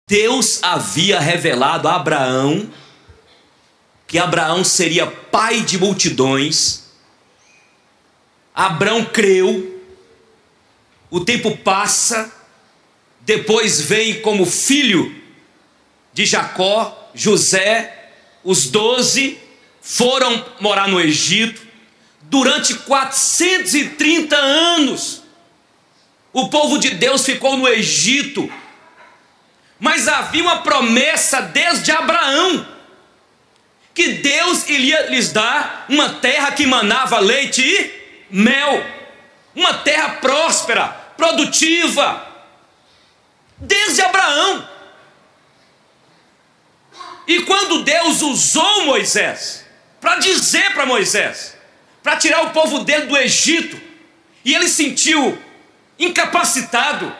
Deus havia revelado a Abraão que Abraão seria pai de multidões. Abraão creu, o tempo passa, depois vem como filho de Jacó, José, os 12 foram morar no Egito. Durante 430 anos, o povo de Deus ficou no Egito, mas havia uma promessa desde Abraão, que Deus iria lhes dar uma terra que manava leite e mel, uma terra próspera, produtiva, desde Abraão. E quando Deus usou Moisés, para dizer para Moisés, para tirar o povo dele do Egito, e ele sentiu incapacitado,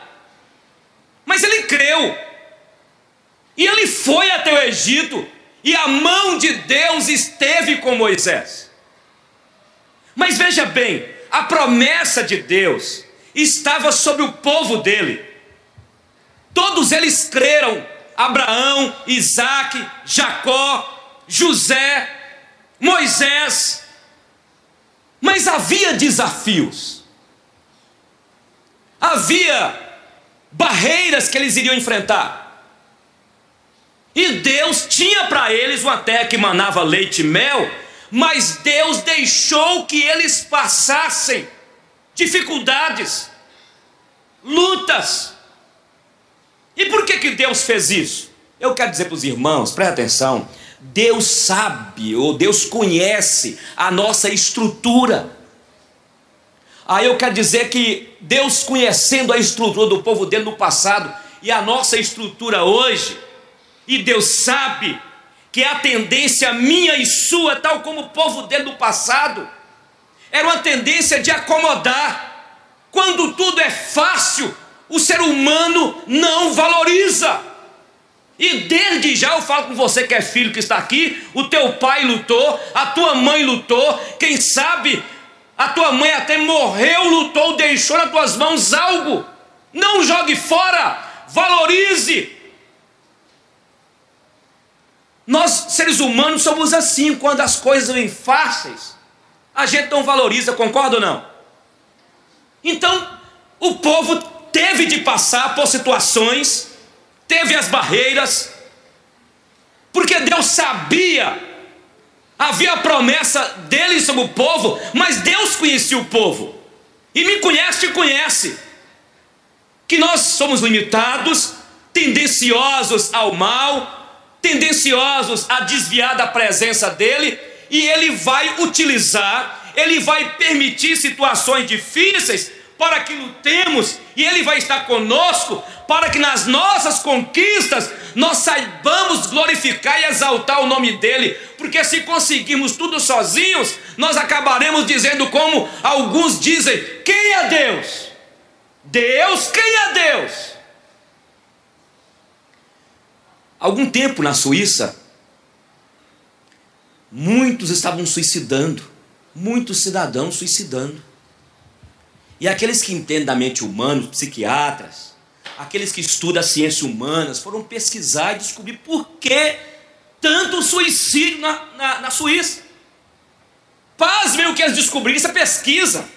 mas ele creu, e ele foi até o Egito, e a mão de Deus esteve com Moisés. Mas veja bem, a promessa de Deus estava sobre o povo dele. Todos eles creram: Abraão, Isaque, Jacó, José, Moisés. Mas havia desafios, havia barreiras que eles iriam enfrentar. E Deus tinha para eles uma terra que manava leite e mel, mas Deus deixou que eles passassem dificuldades, lutas. E por que Deus fez isso? Eu quero dizer para os irmãos, presta atenção, Deus sabe, ou Deus conhece a nossa estrutura. Aí eu quero dizer que Deus, conhecendo a estrutura do povo dele no passado e a nossa estrutura hoje, e Deus sabe que a tendência minha e sua, tal como o povo dele no passado, era uma tendência de acomodar. Quando tudo é fácil, o ser humano não valoriza. E desde já eu falo com você que é filho que está aqui, o teu pai lutou, a tua mãe lutou, quem sabe a tua mãe até morreu, lutou, deixou nas tuas mãos algo. Não jogue fora, valorize. Nós, seres humanos, somos assim. Quando as coisas vêm fáceis, a gente não valoriza, concorda ou não? Então, o povo teve de passar por situações, teve as barreiras, porque Deus sabia, havia a promessa dele sobre o povo, mas Deus conhecia o povo, e me conhece e conhece, que nós somos limitados, tendenciosos ao mal, tendenciosos a desviar da presença dele, e ele vai utilizar, ele vai permitir situações difíceis para que lutemos, e ele vai estar conosco para que nas nossas conquistas nós saibamos glorificar e exaltar o nome dele, porque se conseguirmos tudo sozinhos, nós acabaremos dizendo como alguns dizem: quem é Deus? Deus, quem é Deus? Algum tempo na Suíça, muitos estavam suicidando, muitos cidadãos suicidando. E aqueles que entendem da mente humana, os psiquiatras, aqueles que estudam as ciências humanas, foram pesquisar e descobrir por que tanto suicídio na Suíça. Pasmem o que eles descobriram, isso é pesquisa.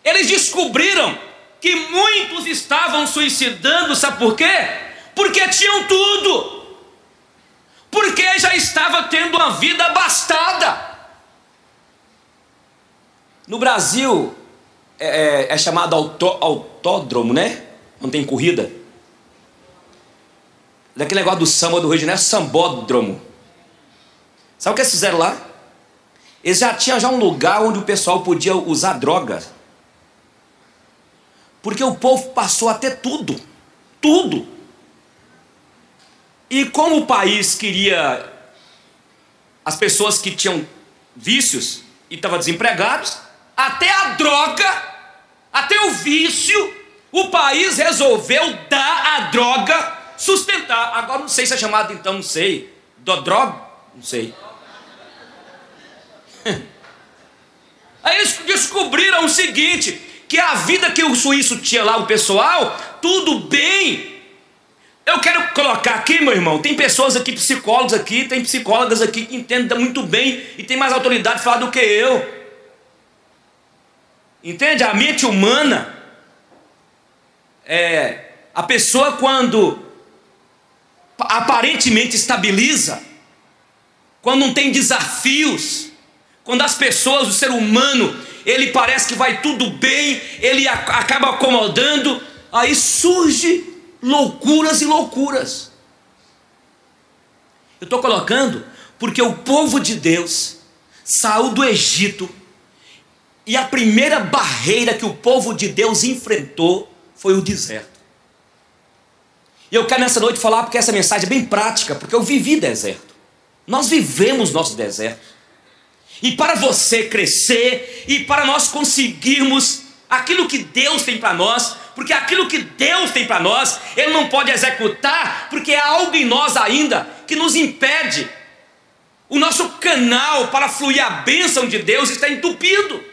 Eles descobriram que muitos estavam suicidando, sabe por quê? Porque tinham tudo, porque já estava tendo uma vida abastada. No Brasil é chamado autódromo, né? Não tem corrida. Daquele negócio do samba do Rio de Janeiro, sambódromo. Sabe o que eles fizeram lá? Eles já tinham um lugar onde o pessoal podia usar drogas, porque o povo passou a ter tudo, tudo. E como o país queria as pessoas que tinham vícios e estavam desempregados, até a droga, até o vício, o país resolveu dar a droga, sustentar. Agora não sei se é chamado, então, não sei, droga, não sei. Aí eles descobriram o seguinte, que a vida que o suíço tinha lá, o pessoal, tudo bem, colocar aqui, meu irmão, tem pessoas aqui, psicólogos aqui, tem psicólogas aqui que entendem muito bem e tem mais autoridade de falar do que eu. Entende? A mente humana, a pessoa quando aparentemente estabiliza, quando não tem desafios, quando as pessoas, o ser humano, ele parece que vai tudo bem, ele acaba acomodando, aí surge loucuras e loucuras. Eu estou colocando porque o povo de Deus saiu do Egito e a primeira barreira que o povo de Deus enfrentou foi o deserto. E eu quero nessa noite falar porque essa mensagem é bem prática, porque eu vivi deserto. Nós vivemos nosso deserto. E para você crescer e para nós conseguirmos aquilo que Deus tem para nós, porque aquilo que Deus tem para nós, Ele não pode executar, porque há algo em nós ainda que nos impede. O nosso canal para fluir a bênção de Deus está entupido.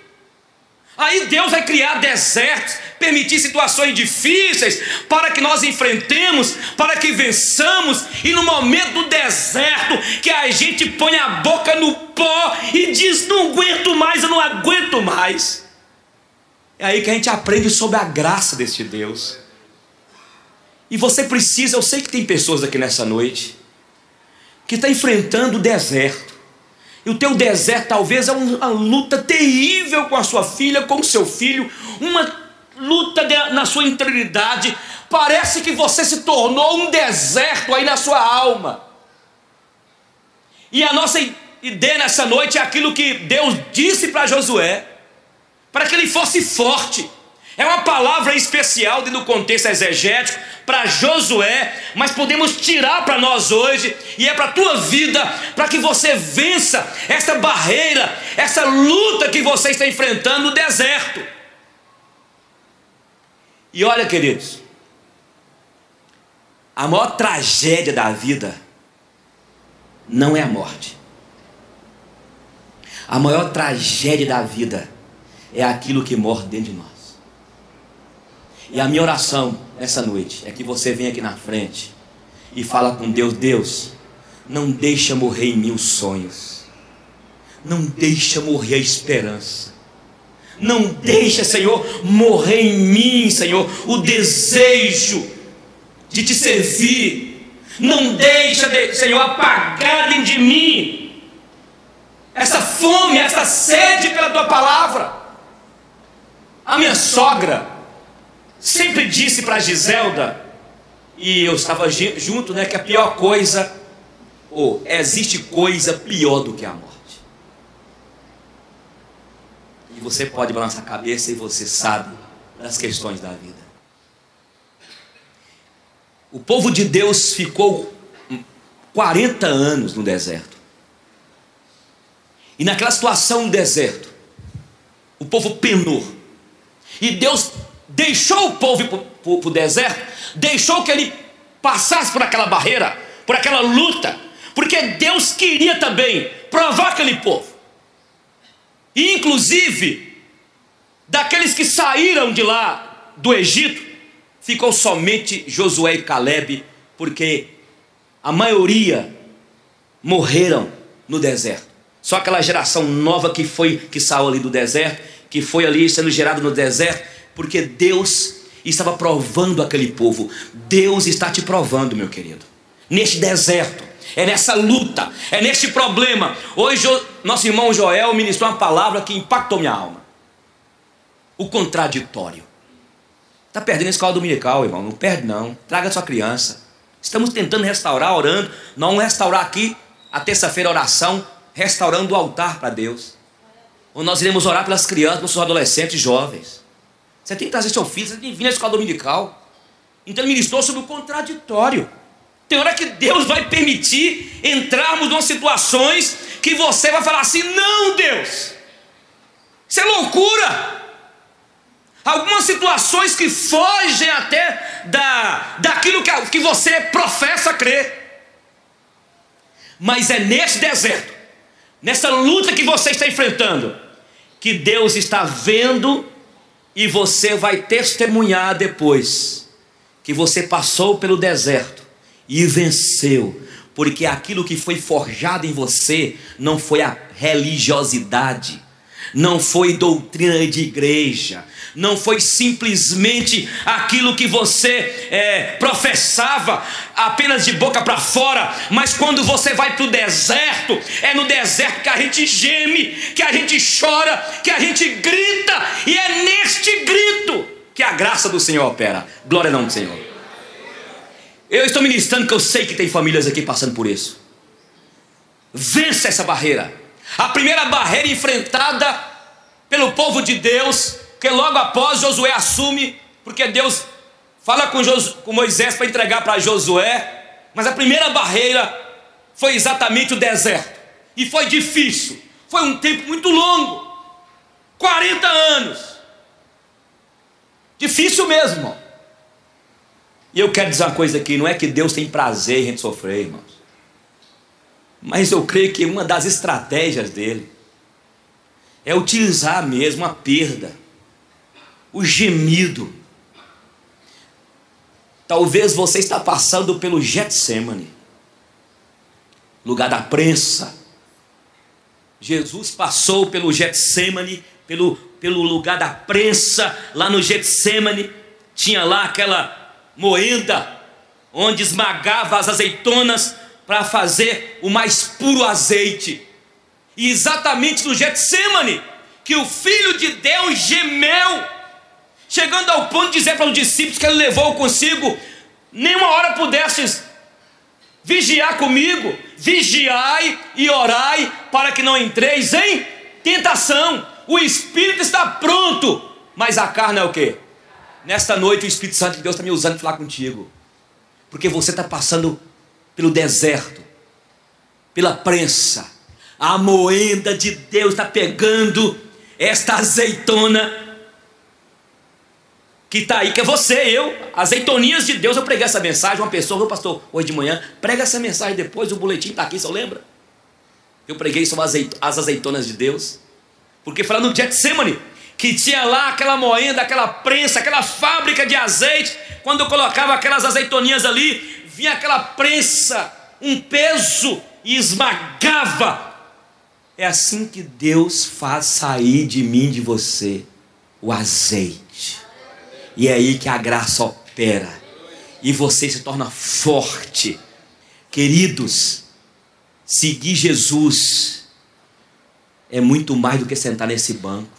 Aí Deus vai criar desertos, permitir situações difíceis para que nós enfrentemos, para que vençamos. E no momento do deserto, que a gente põe a boca no pó e diz: não aguento mais, eu não aguento mais. É aí que a gente aprende sobre a graça deste Deus. E você precisa, eu sei que tem pessoas aqui nessa noite que estão enfrentando o deserto. E o teu deserto talvez é uma luta terrível com a sua filha, com o seu filho, uma luta na sua interioridade. Parece que você se tornou um deserto aí na sua alma. E a nossa ideia nessa noite é aquilo que Deus disse para Josué, para que ele fosse forte. É uma palavra especial dentro do contexto exegético para Josué, mas podemos tirar para nós hoje, e é para a tua vida, para que você vença essa barreira, essa luta que você está enfrentando no deserto. E olha, queridos, a maior tragédia da vida não é a morte. A maior tragédia da vida é aquilo que morre dentro de nós. E a minha oração nessa noite é que você venha aqui na frente e fala com Deus: Deus, não deixa morrer em mim os sonhos, não deixa morrer a esperança, não deixa, Senhor, morrer em mim, Senhor, o desejo de te servir. Não deixa, Senhor, apagar dentro de mim essa fome, essa sede pela tua palavra. A minha sogra sempre disse para Giselda, e eu estava junto, né, que a pior coisa, existe coisa pior do que a morte. E você pode balançar a cabeça e você sabe das questões da vida. O povo de Deus ficou 40 anos no deserto. E naquela situação no deserto, o povo penou. E Deus deixou o povo ir para o deserto, deixou que ele passasse por aquela barreira, por aquela luta, porque Deus queria também provar aquele povo. E inclusive, daqueles que saíram de lá do Egito, ficou somente Josué e Calebe, porque a maioria morreram no deserto. Só aquela geração nova que saiu ali do deserto, que foi ali sendo gerado no deserto, porque Deus estava provando aquele povo. Deus está te provando, meu querido, neste deserto, é nessa luta, é neste problema. Hoje nosso irmão Joel ministrou uma palavra que impactou minha alma: o contraditório. Está perdendo a escola dominical, irmão? Não perde não, traga sua criança. Estamos tentando restaurar, orando. Não vamos restaurar aqui a terça-feira, oração, restaurando o altar para Deus. Ou nós iremos orar pelas crianças, pelos adolescentes e jovens. Você tem que trazer seu filho, você tem que vir na escola dominical. Então ele ministrou sobre o contraditório. Tem hora que Deus vai permitir entrarmos em situações que você vai falar assim: não, Deus, isso é loucura. Algumas situações que fogem até daquilo que você professa crer. Mas é nesse deserto, nessa luta que você está enfrentando, que Deus está vendo. E você vai testemunhar depois que você passou pelo deserto e venceu, porque aquilo que foi forjado em você não foi a religiosidade, não foi doutrina de igreja, não foi simplesmente aquilo que você professava apenas de boca para fora, mas quando você vai para o deserto, é no deserto que a gente geme, que a gente chora, que a gente grita, e é neste grito que a graça do Senhor opera. Glória ao nome do Senhor. Eu estou ministrando que eu sei que tem famílias aqui passando por isso. Vença essa barreira. A primeira barreira enfrentada pelo povo de Deus, que logo após Josué assume, porque Deus fala com Moisés para entregar para Josué, mas a primeira barreira foi exatamente o deserto, e foi difícil, foi um tempo muito longo, 40 anos, difícil mesmo, irmão. E eu quero dizer uma coisa aqui, não é que Deus tem prazer em a gente sofrer, irmãos, mas eu creio que uma das estratégias dele é utilizar mesmo a perda, o gemido. Talvez você está passando pelo Getsemane, lugar da prensa. Jesus passou pelo Getsemane, pelo lugar da prensa. Lá no Getsemane tinha lá aquela moenda onde esmagava as azeitonas para fazer o mais puro azeite. E exatamente no Getsemane que o Filho de Deus gemeu, chegando ao ponto de dizer para os discípulos que ele levou consigo: nenhuma hora pudestes vigiar comigo, vigiai e orai para que não entreis em tentação. O Espírito está pronto, mas a carne é o quê? Nesta noite o Espírito Santo de Deus está me usando para falar contigo, porque você está passando pelo deserto, pela prensa. A moenda de Deus está pegando esta azeitona que está aí, que é você, eu, azeitoninhas de Deus. Eu preguei essa mensagem, uma pessoa, meu pastor, hoje de manhã, prega essa mensagem depois, o boletim está aqui, você lembra? Eu preguei sobre as azeitonas de Deus, porque falando no Getsemane, que tinha lá aquela moenda, aquela prensa, aquela fábrica de azeite. Quando eu colocava aquelas azeitoninhas ali, vinha aquela prensa, um peso, e esmagava. É assim que Deus faz sair de mim, de você, o azeite. E é aí que a graça opera, e você se torna forte. Queridos, seguir Jesus é muito mais do que sentar nesse banco.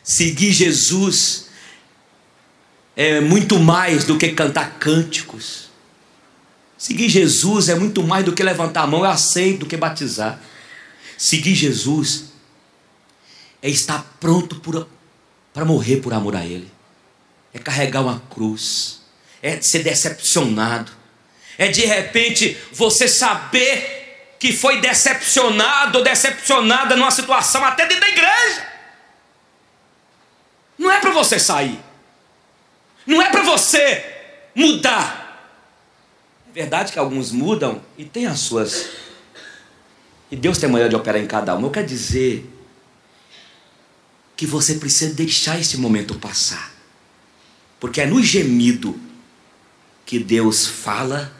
Seguir Jesus é muito mais do que cantar cânticos. Seguir Jesus é muito mais do que levantar a mão, eu aceito, do que batizar. Seguir Jesus é estar pronto para morrer por amor a Ele. É carregar uma cruz, é ser decepcionado, é de repente você saber que foi decepcionado ou decepcionada numa situação até dentro da igreja. Não é para você sair, não é para você mudar. É verdade que alguns mudam e tem as suas, e Deus tem maneira de operar em cada um. Eu quero dizer que você precisa deixar esse momento passar, porque é no gemido que Deus fala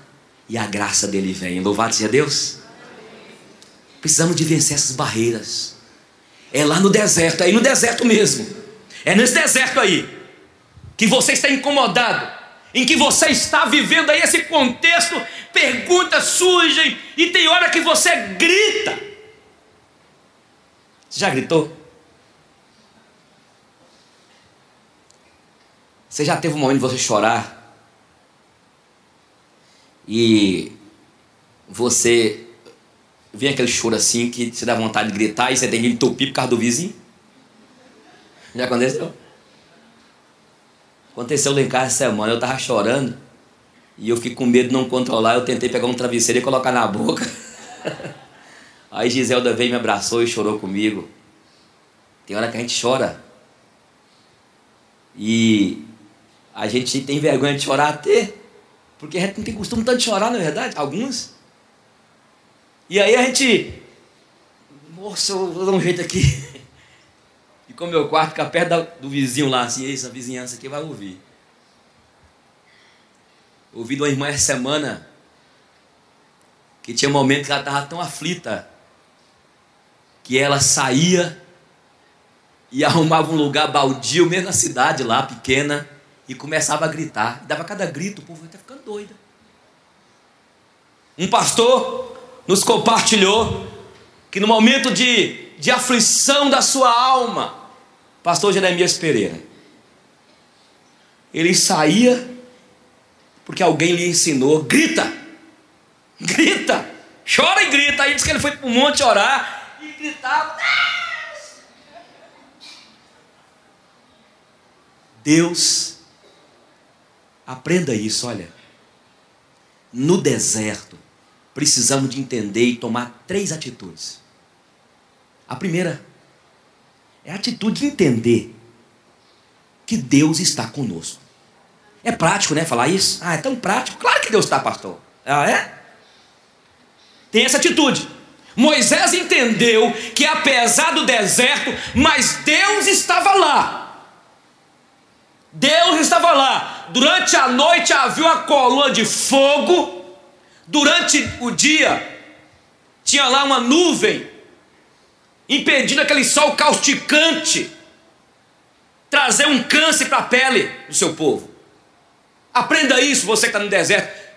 e a graça dele vem. Louvado seja Deus. Precisamos de vencer essas barreiras. É lá no deserto, é aí no deserto mesmo. É nesse deserto aí que você está incomodado, em que você está vivendo aí esse contexto. Perguntas surgem e tem hora que você grita. Você já gritou? Você já teve um momento de você chorar e você vem aquele choro assim que você dá vontade de gritar e você tem que entupir por causa do vizinho? Já aconteceu? Aconteceu lá em casa essa semana. Eu estava chorando e eu fiquei com medo de não controlar. Eu tentei pegar um travesseiro e colocar na boca. Aí Giselda veio, me abraçou e chorou comigo. Tem hora que a gente chora e a gente tem vergonha de chorar até, porque a gente não tem costume tanto de chorar, na verdade, alguns. E aí a gente, moça, eu vou dar um jeito aqui. E como meu quarto fica perto do vizinho lá, assim, essa vizinhança aqui vai ouvir. Ouvi de uma irmã essa semana que tinha um momento que ela estava tão aflita que ela saía e arrumava um lugar baldio, mesmo na cidade lá, pequena, e começava a gritar. E dava cada grito, o povo ia ficando doido. Um pastor nos compartilhou que no momento de aflição da sua alma, pastor Jeremias Pereira, ele saía porque alguém lhe ensinou: grita, grita, chora e grita. Aí diz que ele foi para o monte orar e gritava. Deus, aprenda isso, olha. No deserto, precisamos de entender e tomar 3 atitudes. A primeira é a atitude de entender que Deus está conosco. É prático, né, falar isso? Ah, é tão prático. Claro que Deus está, pastor. Ah, é? Tem essa atitude. Moisés entendeu que apesar do deserto, mas Deus estava lá. Deus estava lá. Durante a noite havia uma coluna de fogo. Durante o dia tinha lá uma nuvem, impedindo aquele sol causticante trazer um câncer para a pele do seu povo. Aprenda isso, você que está no deserto.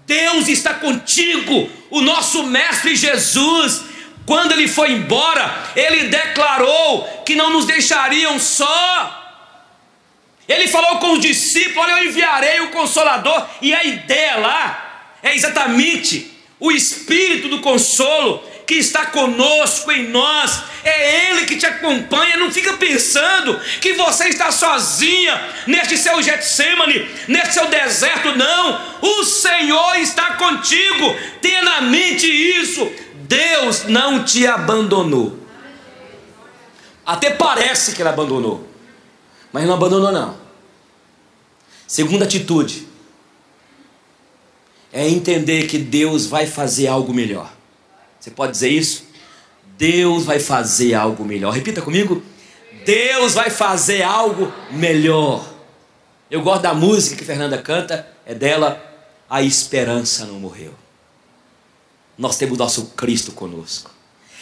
Deus está contigo. O nosso mestre Jesus, quando ele foi embora, ele declarou que não nos deixariam só. Ele falou com os discípulos: olha, eu enviarei o Consolador. E a ideia lá é exatamente o Espírito do consolo que está conosco, em nós. É Ele que te acompanha. Não fica pensando que você está sozinha neste seu Getsemane, neste seu deserto. Não, o Senhor está contigo. Tenha na mente isso. Deus não te abandonou. Até parece que Ele abandonou, mas não abandonou não. Segunda atitude é entender que Deus vai fazer algo melhor. Você pode dizer isso? Deus vai fazer algo melhor. Repita comigo: Deus vai fazer algo melhor. Eu gosto da música que Fernanda canta, é dela: a esperança não morreu. Nós temos nosso Cristo conosco.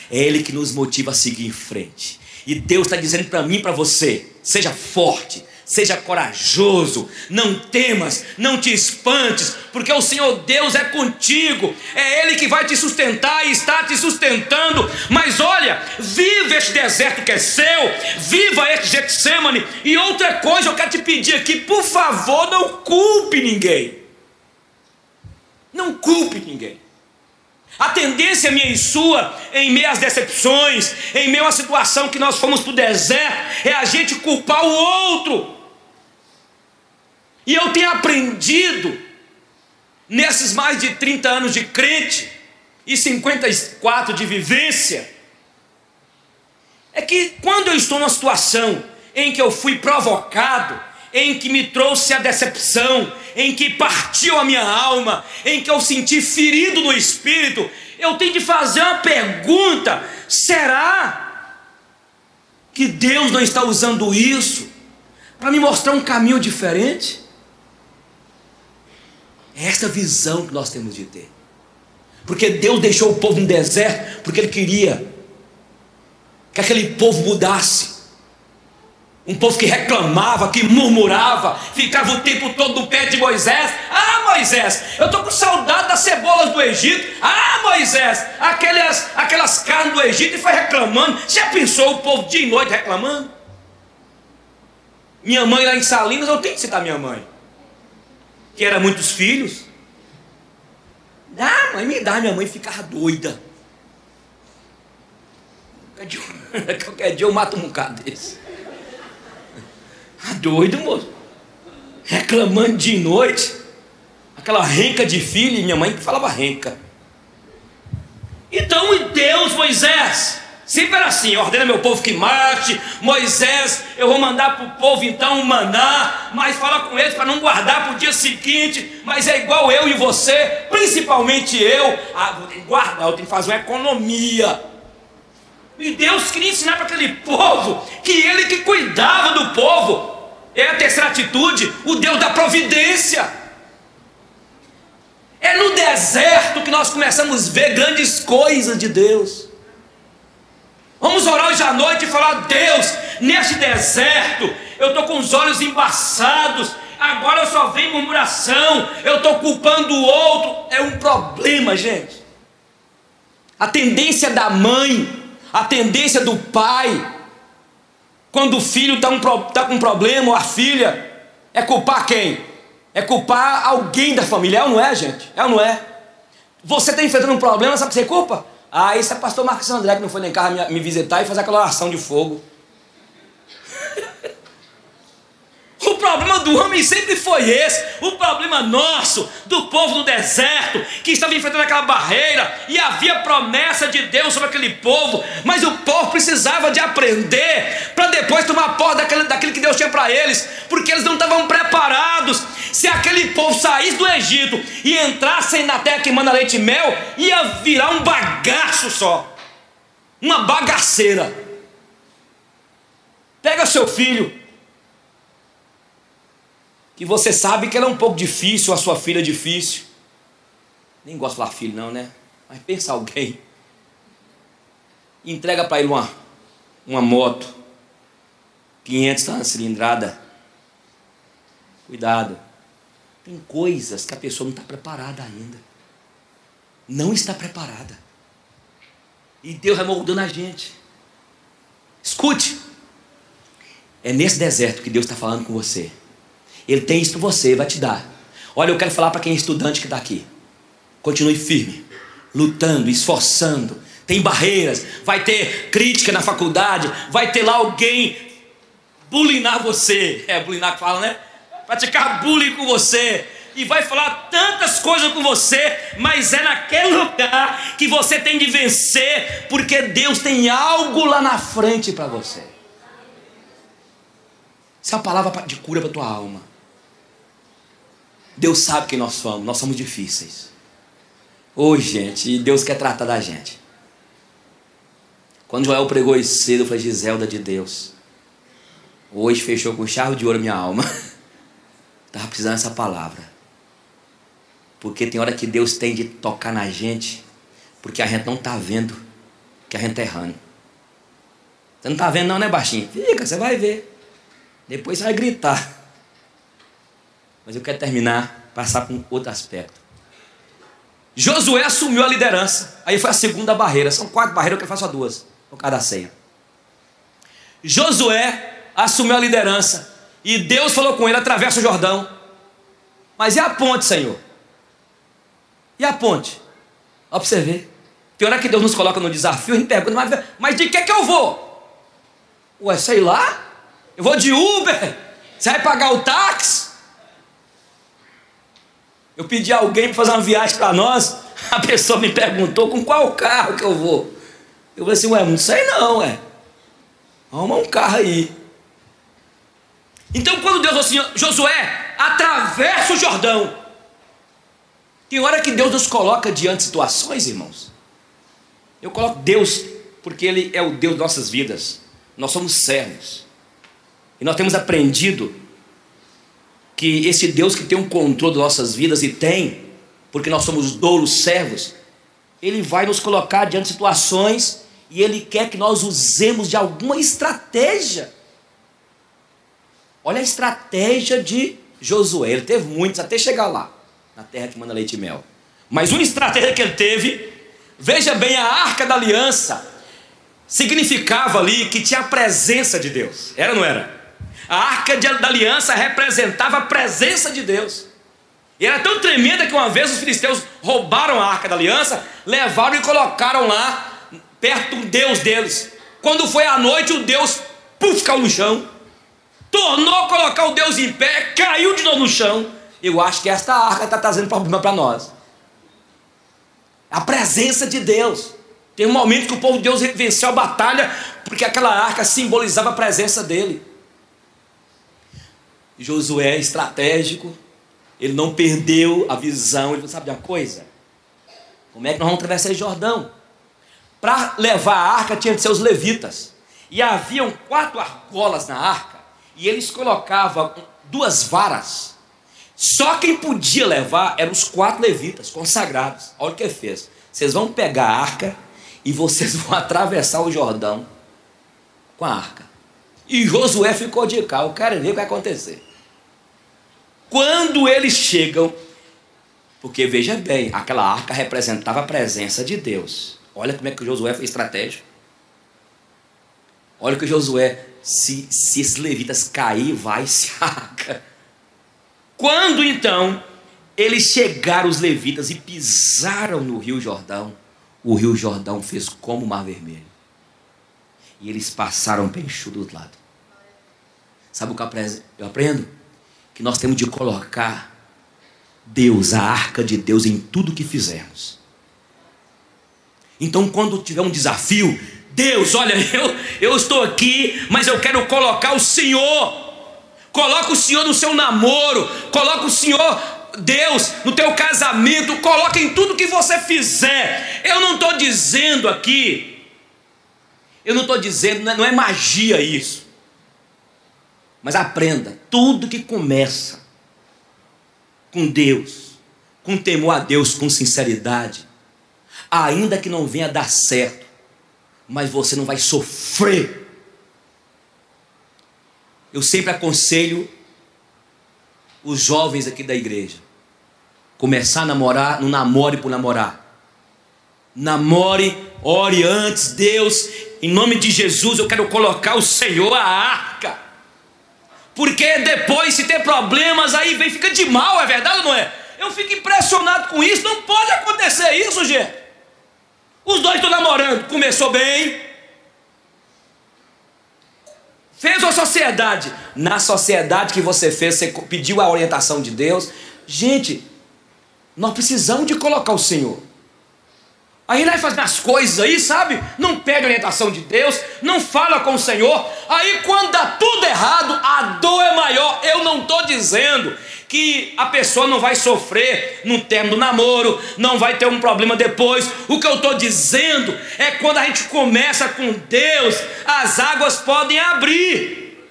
É Ele que nos motiva a seguir em frente. E Deus está dizendo para mim e para você: seja forte, seja corajoso, não temas, não te espantes, porque o Senhor Deus é contigo. É Ele que vai te sustentar e está te sustentando. Mas olha, viva este deserto que é seu, viva este Getsemane. E outra coisa eu quero te pedir aqui: por favor, não culpe ninguém. Não culpe ninguém. A tendência minha e sua, em meio às decepções, em meio à situação que nós fomos para o deserto, é a gente culpar o outro. E eu tenho aprendido, nesses mais de 30 anos de crente e 54 de vivência, é que quando eu estou numa situação em que eu fui provocado, em que me trouxe a decepção, em que partiu a minha alma, em que eu senti ferido no espírito, eu tenho de fazer uma pergunta: será que Deus não está usando isso para me mostrar um caminho diferente? É essa visão que nós temos de ter. Porque Deus deixou o povo no deserto porque Ele queria que aquele povo mudasse. Um povo que reclamava, que murmurava, ficava o tempo todo no pé de Moisés. Ah, Moisés, eu estou com saudade das cebolas do Egito. Ah, Moisés, aquelas carnes do Egito. E foi reclamando. Você já pensou o povo dia e noite reclamando? Minha mãe lá em Salinas, eu tenho que citar minha mãe, que era muitos filhos. Ah, mãe, me dá. Minha mãe ficava doida. Qualquer dia eu mato um bocado desse. Doido, moço. Reclamando dia e noite. Aquela renca de filho. E minha mãe falava renca. Então, e Deus, Moisés, sempre era assim: ordena meu povo que marche. Moisés, eu vou mandar para o povo então um maná, mas fala com eles para não guardar para o dia seguinte. Mas é igual eu e você, principalmente eu. Vou ter que guardar, eu tenho que fazer uma economia. E Deus queria ensinar para aquele povo que Ele que cuidava do povo. É a terceira atitude: o Deus da providência. É no deserto que nós começamos a ver grandes coisas de Deus. Vamos orar hoje à noite e falar: Deus, neste deserto eu estou com os olhos embaçados, agora eu só vejo murmuração, eu estou culpando o outro. É um problema, gente. A tendência da mãe, a tendência do pai, quando o filho está com um problema, ou a filha, é culpar quem? É culpar alguém da família. É ou não é, gente? É ou não é? Você está enfrentando um problema, sabe o que você culpa? Ah, esse é o pastor Marcos André, que não foi nem em casa me visitar e fazer aquela oração de fogo. O problema do homem sempre foi esse. O problema nosso, do povo do deserto, que estava enfrentando aquela barreira, e havia promessa de Deus sobre aquele povo, mas o povo precisava de aprender para depois tomar posse daquilo que Deus tinha para eles, porque eles não estavam preparados. Se aquele povo saísse do Egito e entrassem na terra que manda leite e mel, ia virar um bagaço só, uma bagaceira. Pega seu filho, que você sabe que ela é um pouco difícil, a sua filha é difícil. Nem gosto de falar filho não, né? Mas pensa alguém. Entrega para ele uma moto, 500 tá na cilindrada. Cuidado. Tem coisas que a pessoa não está preparada ainda. Não está preparada. E Deus vai moldando a gente. Escute. É nesse deserto que Deus está falando com você. Ele tem isso para você, vai te dar. Olha, eu quero falar para quem é estudante que está aqui. Continue firme, lutando, esforçando. Tem barreiras, vai ter crítica na faculdade, vai ter lá alguém bulinar você. É bulinar que fala, né? Praticar bullying com você. E vai falar tantas coisas com você, mas é naquele lugar que você tem de vencer, porque Deus tem algo lá na frente para você. Isso é uma palavra de cura para a tua alma. Deus sabe quem nós somos difíceis. Hoje, gente, Deus quer tratar da gente. Quando Joel pregou isso cedo, eu falei: Giselda de Deus, hoje fechou com chave de ouro minha alma. Estava precisando dessa palavra. Porque tem hora que Deus tem de tocar na gente, porque a gente não está vendo que a gente está errando. Você não está vendo não, né, baixinho? Fica, você vai ver. Depois você vai gritar. Mas eu quero terminar, passar para um outro aspecto. Josué assumiu a liderança. Aí foi a segunda barreira. São 4 barreiras, eu quero fazer só 2 por cada ceia. Josué assumiu a liderança. E Deus falou com ele: atravessa o Jordão. Mas e a ponte, Senhor? E a ponte? Olha para você ver. Tem hora que Deus nos coloca no desafio, a gente pergunta: mas de que eu vou? Ué, sei lá. Eu vou de Uber. Você vai pagar o táxi? Eu pedi a alguém para fazer uma viagem para nós. A pessoa me perguntou com qual carro que eu vou. Eu falei assim: ué, não sei não, ué. Arruma um carro aí. Então quando Deus falou assim: Josué, atravessa o Jordão. Tem hora que Deus nos coloca diante de situações, irmãos. Eu coloco Deus porque Ele é o Deus de nossas vidas. Nós somos servos. E nós temos aprendido que esse Deus que tem um controle das nossas vidas, e tem, porque nós somos doulos servos, Ele vai nos colocar diante de situações e Ele quer que nós usemos de alguma estratégia. Olha a estratégia de Josué. Ele teve muitos até chegar lá, na terra que manda leite e mel. Mas uma estratégia que ele teve, veja bem, a Arca da Aliança significava ali que tinha a presença de Deus. Era ou não era? A Arca da Aliança representava a presença de Deus. E era tão tremenda que uma vez os filisteus roubaram a Arca da Aliança, levaram e colocaram lá perto do Deus deles. Quando foi à noite, o Deus caiu no chão, tornou a colocar o Deus em pé, caiu de novo no chão. Eu acho que esta arca está trazendo problema para nós. A presença de Deus. Tem um momento que o povo de Deus venceu a batalha, porque aquela arca simbolizava a presença dele. Josué é estratégico, ele não perdeu a visão. Ele sabe de uma coisa? Como é que nós vamos atravessar esse Jordão? Para levar a arca tinha de ser os levitas. E haviam 4 argolas na arca, e eles colocavam 2 varas Só quem podia levar eram os 4 levitas consagrados. Olha o que ele fez: vocês vão pegar a arca e vocês vão atravessar o Jordão com a arca. E Josué ficou de cá, eu quero ver o que vai acontecer. Quando eles chegam, porque veja bem, aquela arca representava a presença de Deus. Olha como é que Josué foi estratégico. Olha que Josué, se esses levitas cair, vai-se a arca. Quando então eles chegaram, os levitas, e pisaram no rio Jordão, o rio Jordão fez como o Mar Vermelho. E eles passaram bem do outro lado. Sabe o que eu aprendo? Que nós temos de colocar Deus, a arca de Deus, em tudo que fizermos. Então, quando tiver um desafio, Deus, olha, eu estou aqui, mas eu quero colocar o Senhor. Coloca o Senhor no seu namoro, coloca o Senhor, Deus, no teu casamento, coloca em tudo que você fizer. Eu não estou dizendo aqui, não é magia isso. Mas aprenda, tudo que começa com Deus, com temor a Deus, com sinceridade, ainda que não venha dar certo, mas você não vai sofrer. Eu sempre aconselho os jovens aqui da igreja: começar a namorar, não namore por namorar. Namore, ore antes. Deus, em nome de Jesus, eu quero colocar o Senhor a arca. Porque depois, se ter problemas, aí vem, fica de mal, é verdade ou não é? Eu fico impressionado com isso. Não pode acontecer isso, gente. Os dois estão namorando, começou bem, fez uma sociedade. Na sociedade que você fez, você pediu a orientação de Deus. Gente, nós precisamos de colocar o Senhor. Aí nós fazemos as coisas aí, sabe? Não pede orientação de Deus, não fala com o Senhor. Aí quando dá tudo errado, a dor é maior. Eu não estou dizendo que a pessoa não vai sofrer no término do namoro, não vai ter um problema depois. O que eu estou dizendo é que quando a gente começa com Deus, as águas podem abrir.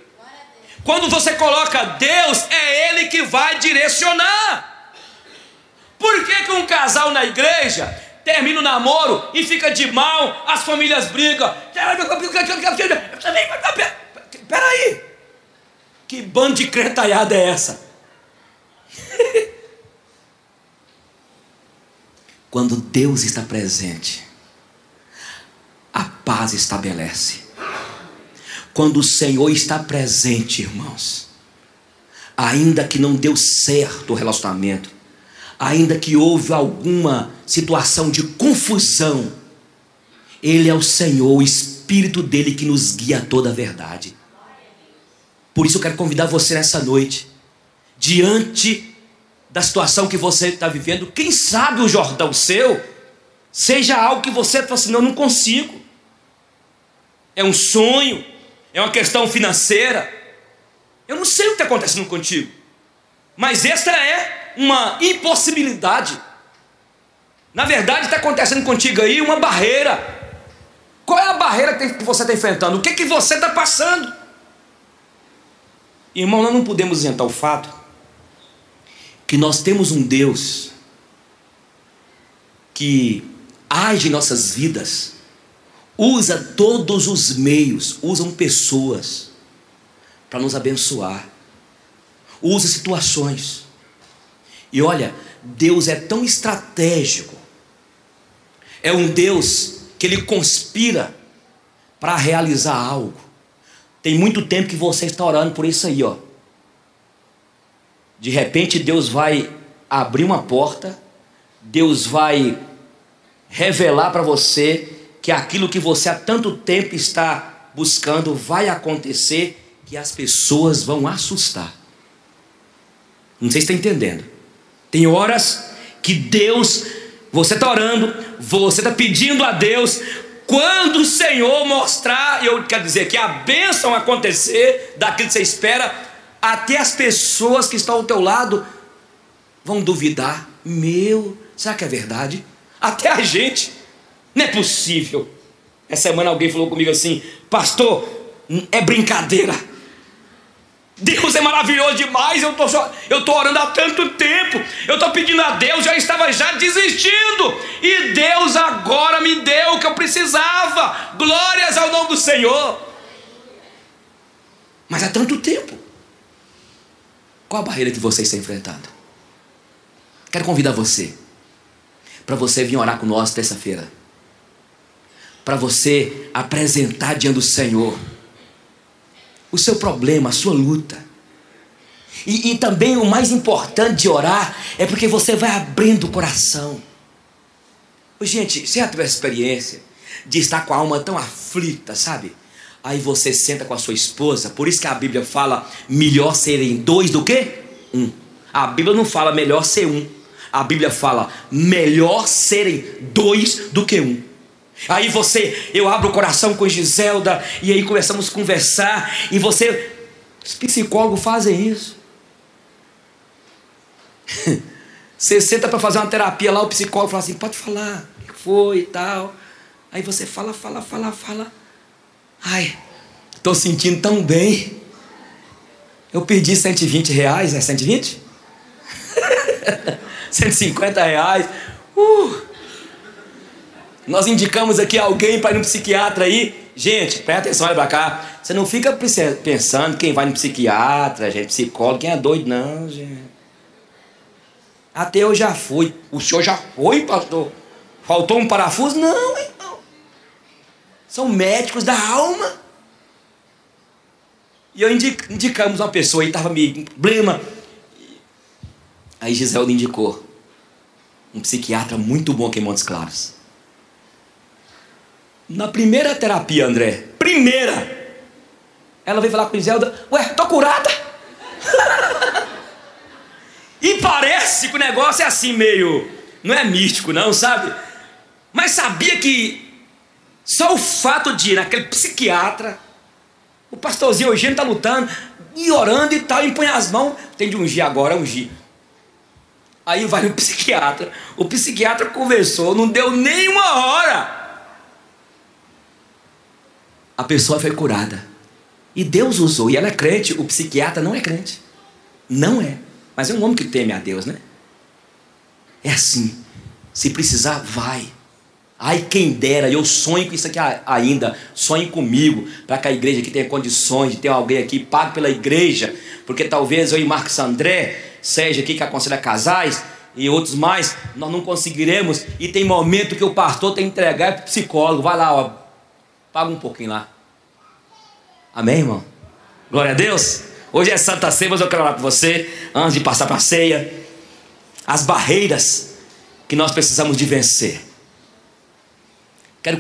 Quando você coloca Deus, é Ele que vai direcionar. Por que um casal na igreja termina o namoro e fica de mal, as famílias brigam? Peraí, que bando de crentalhada é essa? Quando Deus está presente, a paz estabelece. Quando o Senhor está presente, irmãos, ainda que não deu certo o relacionamento, ainda que houve alguma situação de confusão, Ele é o Senhor, o Espírito dele que nos guia a toda a verdade. Por isso eu quero convidar você nessa noite, diante da situação que você está vivendo, quem sabe o Jordão seu seja algo que você fala assim: não consigo, é um sonho, é uma questão financeira, eu não sei o que está acontecendo contigo, mas esta é uma impossibilidade. Na verdade está acontecendo contigo aí uma barreira. Qual é a barreira que você está enfrentando? O que você está passando? Irmão, nós não podemos isentar o fato que nós temos um Deus que age em nossas vidas, usa todos os meios, usam pessoas para nos abençoar, usa situações. E olha, Deus é tão estratégico, é um Deus que Ele conspira para realizar algo. Tem muito tempo que você está orando por isso aí, ó. De repente Deus vai abrir uma porta, Deus vai revelar para você que aquilo que você há tanto tempo está buscando vai acontecer, que as pessoas vão assustar. Não sei se está entendendo. Tem horas que Deus, você está orando, você está pedindo a Deus, quando o Senhor mostrar, eu quero dizer que a bênção acontecer, daquilo que você espera, até as pessoas que estão ao teu lado vão duvidar. Será que é verdade? Até a gente, não é possível. Essa semana alguém falou comigo assim: pastor, é brincadeira. Deus é maravilhoso demais, eu estou orando há tanto tempo, eu estou pedindo a Deus, já estava já desistindo, e Deus agora me deu o que eu precisava. Glórias ao nome do Senhor. Mas há tanto tempo. Qual a barreira que você está enfrentando? Quero convidar você, para você vir orar com nós terça-feira, para você apresentar diante do Senhor o seu problema, a sua luta. E também o mais importante de orar é porque você vai abrindo o coração. Gente, você já teve essa experiência de estar com a alma tão aflita, sabe? Aí você senta com a sua esposa. Por isso que a Bíblia fala melhor serem dois do que um. A Bíblia não fala melhor ser um. A Bíblia fala melhor serem dois do que um. Aí eu abro o coração com Giselda, e aí começamos a conversar, e os psicólogos fazem isso. Você senta para fazer uma terapia lá, o psicólogo fala assim, pode falar, o que foi e tal. Aí você fala. Ai, estou sentindo tão bem. Eu perdi R$120, é 120? R$150. Nós indicamos aqui alguém para ir no psiquiatra aí. Gente, presta atenção, olha para cá. Você não fica pensando quem vai no psiquiatra, gente, psicólogo, quem é doido, não, gente. Até eu já fui. O senhor já foi, pastor? Faltou um parafuso? Não, irmão. São médicos da alma. E eu indicamos uma pessoa aí, estava meio com problema. Aí Giselda indicou um psiquiatra muito bom aqui em Montes Claros. Na primeira terapia, André, ela veio falar com Giselda, ué, tô curada. E parece que o negócio é assim meio, não é místico não, sabe? Mas sabia que só o fato de ir naquele psiquiatra, o pastorzinho Eugênio tá lutando, e orando e tal, e põe as mãos, tem de ungir agora, ungir. Aí vai no psiquiatra, o psiquiatra conversou, não deu nem uma hora. A pessoa foi curada. E Deus usou, e ela é crente, o psiquiatra não é crente. Não é. Mas é um homem que teme a Deus, né? É assim. Se precisar, vai. Ai, quem dera, eu sonho com isso aqui ainda. Sonho comigo, para que a igreja aqui tenha condições de ter alguém aqui pago pela igreja. Porque talvez eu e Marcos André, seja aqui que aconselha casais, e outros mais, nós não conseguiremos. E tem momento que o pastor tem que entregar para o psicólogo. Vai lá, ó. Paga um pouquinho lá. Amém, irmão? Glória a Deus. Hoje é Santa Ceia, mas eu quero orar por você, antes de passar para a ceia. As barreiras que nós precisamos de vencer. Quero